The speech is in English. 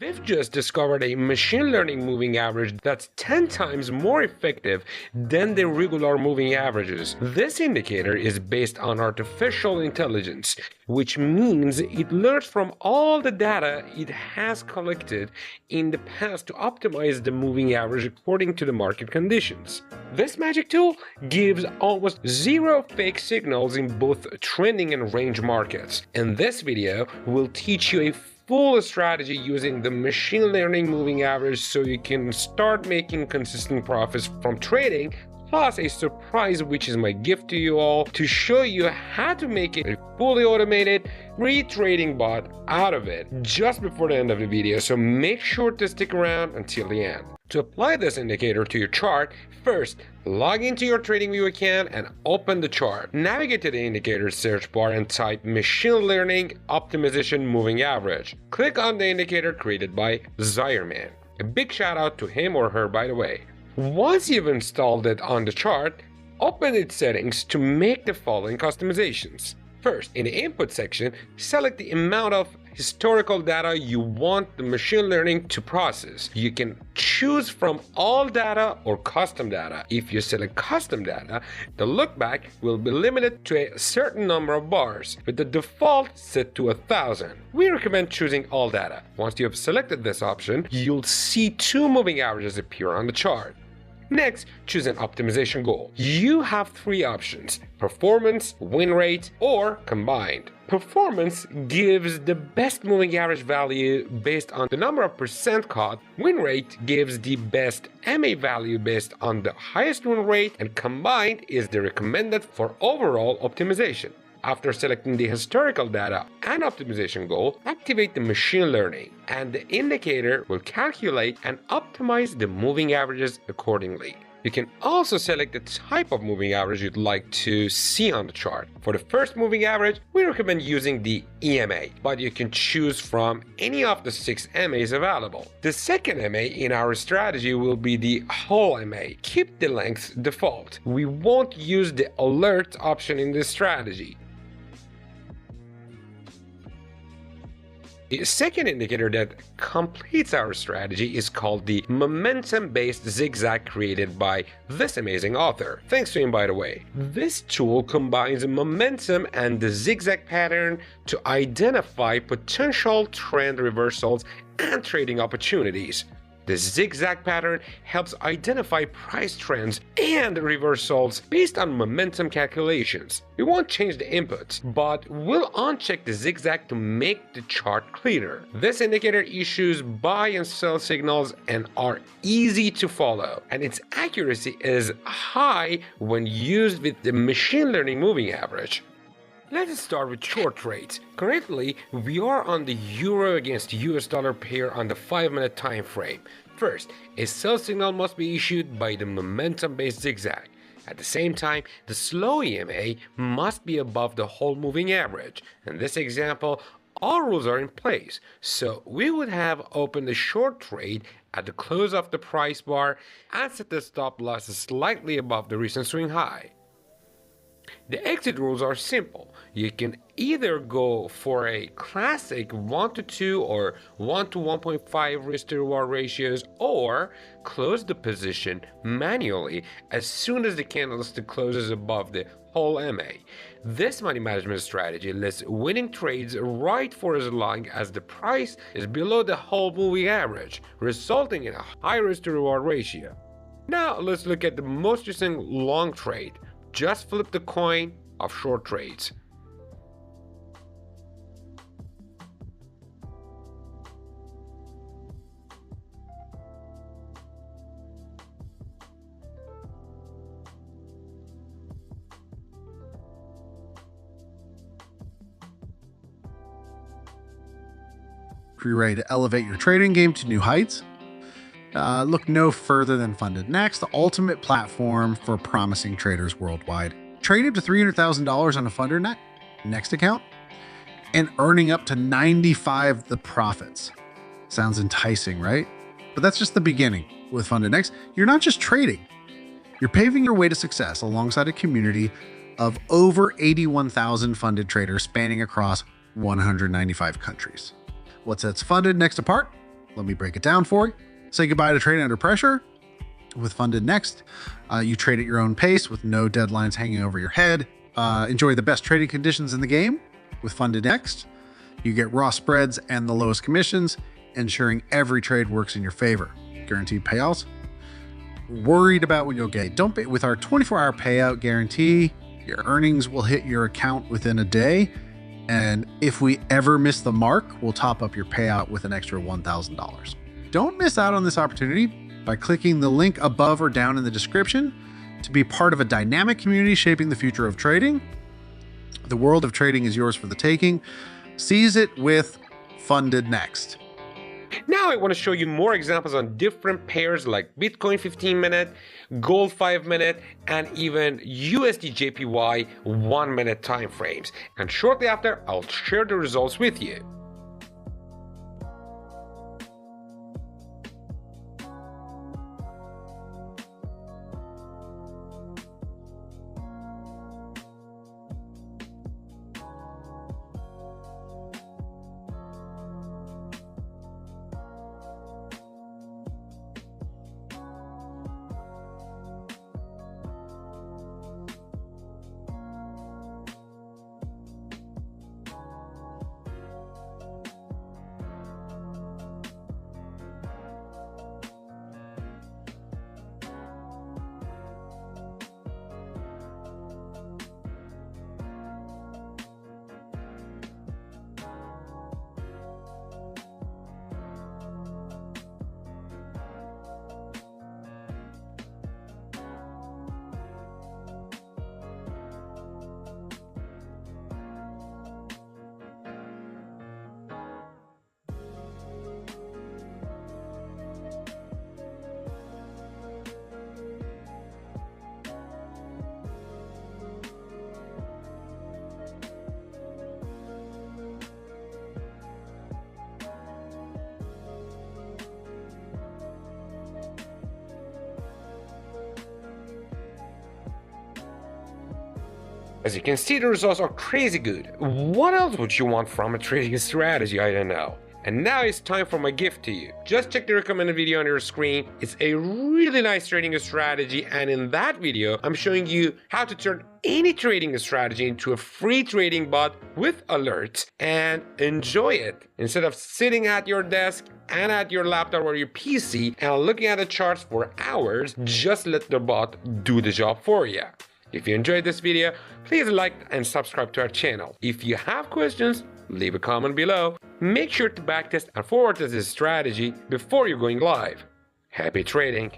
We've just discovered a machine learning moving average that's 10 times more effective than the regular moving averages. This indicator is based on artificial intelligence, which means it learns from all the data it has collected in the past to optimize the moving average according to the market conditions. This magic tool gives almost zero fake signals in both trending and range markets. In this video, we'll teach you a full strategy using the machine learning moving average so you can start making consistent profits from trading, plus a surprise which is my gift to you all to show you how to make a fully automated free trading bot out of it just before the end of the video, so make sure to stick around until the end. To apply this indicator to your chart, first log into your TradingView account and open the chart. Navigate to the indicator search bar and type Machine Learning Optimization Moving Average. Click on the indicator created by Zierman. A big shout out to him or her, by the way. Once you've installed it on the chart, open its settings to make the following customizations. First, in the input section, select the amount of historical data you want the machine learning to process. You can choose from all data or custom data. If you select custom data, the lookback will be limited to a certain number of bars, with the default set to 1000. We recommend choosing all data. Once you have selected this option, you'll see two moving averages appear on the chart. Next, choose an optimization goal. You have three options: performance, win rate, or combined. Performance gives the best moving average value based on the number of percent caught. Win rate gives the best MA value based on the highest win rate, and combined is the recommended for overall optimization. After selecting the historical data and optimization goal, activate the machine learning, and the indicator will calculate and optimize the moving averages accordingly. You can also select the type of moving average you'd like to see on the chart. For the first moving average, we recommend using the EMA, but you can choose from any of the 6 MAs available. The second MA in our strategy will be the whole MA. Keep the length default. We won't use the alert option in this strategy. The second indicator that completes our strategy is called the momentum-based zigzag, created by this amazing author. Thanks to him, by the way. This tool combines momentum and the zigzag pattern to identify potential trend reversals and trading opportunities. The zigzag pattern helps identify price trends and reversals based on momentum calculations. We won't change the inputs, but we'll uncheck the zigzag to make the chart cleaner. This indicator issues buy and sell signals and are easy to follow, and its accuracy is high when used with the machine learning moving average. Let's start with short trades. Currently, we are on the euro against US dollar pair on the 5-minute time frame. First, a sell signal must be issued by the momentum-based zigzag. At the same time, the slow EMA must be above the whole moving average. In this example, all rules are in place, so we would have opened the short trade at the close of the price bar and set the stop loss slightly above the recent swing high. The exit rules are simple. You can either go for a classic 1:2 or 1:1.5 risk to reward ratios, or close the position manually as soon as the candlestick closes above the whole MA. This money management strategy lets winning trades right for as long as the price is below the whole moving average, resulting in a high risk to reward ratio. Now let's look at the most recent long trade. Just flip the coin of short trades. If you're ready to elevate your trading game to new heights, look no further than Funded Next, the ultimate platform for promising traders worldwide. Trade up to $300,000 on a Funded Next account and earning up to 95 the profits. Sounds enticing, right? But that's just the beginning. With Funded Next, you're not just trading. You're paving your way to success alongside a community of over 81,000 funded traders spanning across 195 countries. What sets Funded Next apart? Let me break it down for you. Say goodbye to trading under pressure. With Funded Next, you trade at your own pace with no deadlines hanging over your head. Enjoy the best trading conditions in the game. With Funded Next, you get raw spreads and the lowest commissions, ensuring every trade works in your favor. Guaranteed payouts. Worried about what you'll get? Don't pay. With our 24-hour payout guarantee, your earnings will hit your account within a day. And if we ever miss the mark, we'll top up your payout with an extra $1,000. Don't miss out on this opportunity by clicking the link above or down in the description to be part of a dynamic community shaping the future of trading. The world of trading is yours for the taking. Seize it with Funded Next. Now I want to show you more examples on different pairs like Bitcoin 15-minute, Gold 5-minute, and even USD JPY 1-minute time frames. And shortly after, I'll share the results with you. As you can see, the results are crazy good. What else would you want from a trading strategy? I don't know. And now it's time for my gift to you. Just check the recommended video on your screen. It's a really nice trading strategy, and in that video, I'm showing you how to turn any trading strategy into a free trading bot with alerts and enjoy it. Instead of sitting at your desk and at your laptop or your PC and looking at the charts for hours, just let the bot do the job for you. If you enjoyed this video, please like and subscribe to our channel. If you have questions, leave a comment below. Make sure to backtest and forward test this strategy before you're going live. Happy trading!